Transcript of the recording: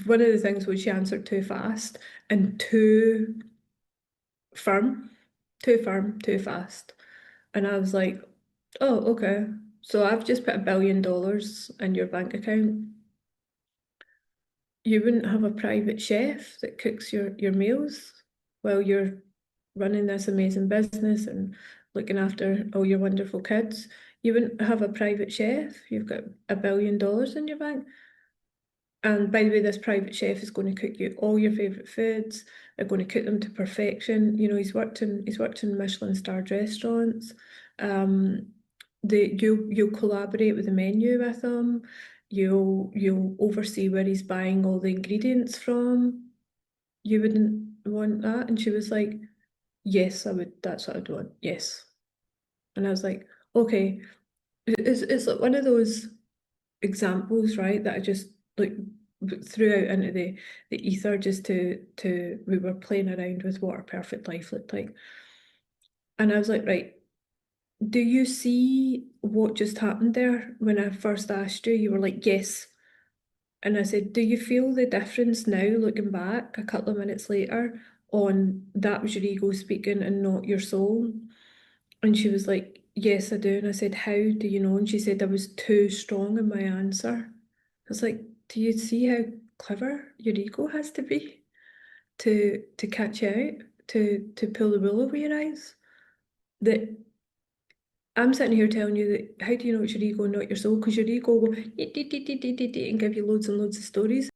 one of the things was she answered too fast and firm, too firm, too fast. And I was like, oh, okay. So I've just put $1 billion in your bank account. You wouldn't have a private chef that cooks your meals while you're running this amazing business and looking after all your wonderful kids. You wouldn't have a private chef. You've got $1 billion in your bank. And by the way, this private chef is going to cook you all your favourite foods. They're going to cook them to perfection. You know, he's worked in Michelin starred restaurants. Um, you'll collaborate with the menu with him. You'll oversee where he's buying all the ingredients from. You wouldn't want that. And she was like, yes, I would. That's what I'd want. Yes. And I was like, okay. It's like one of those examples, right, that I just like threw out into the ether just to we were playing around with what our perfect life looked like. And I was like, right, do you see what just happened there? When I first asked you, you were like, yes. And I said, do you feel the difference now, looking back a couple of minutes later, on that was your ego speaking and not your soul? And she was like, yes, I do. And I said, how do you know? And she said, I was too strong in my answer. I was like, do you see how clever your ego has to be to catch you out, to pull the wool over your eyes? That I'm sitting here telling you that how do you know it's your ego and not your soul? Because your ego will and give you loads and loads of stories.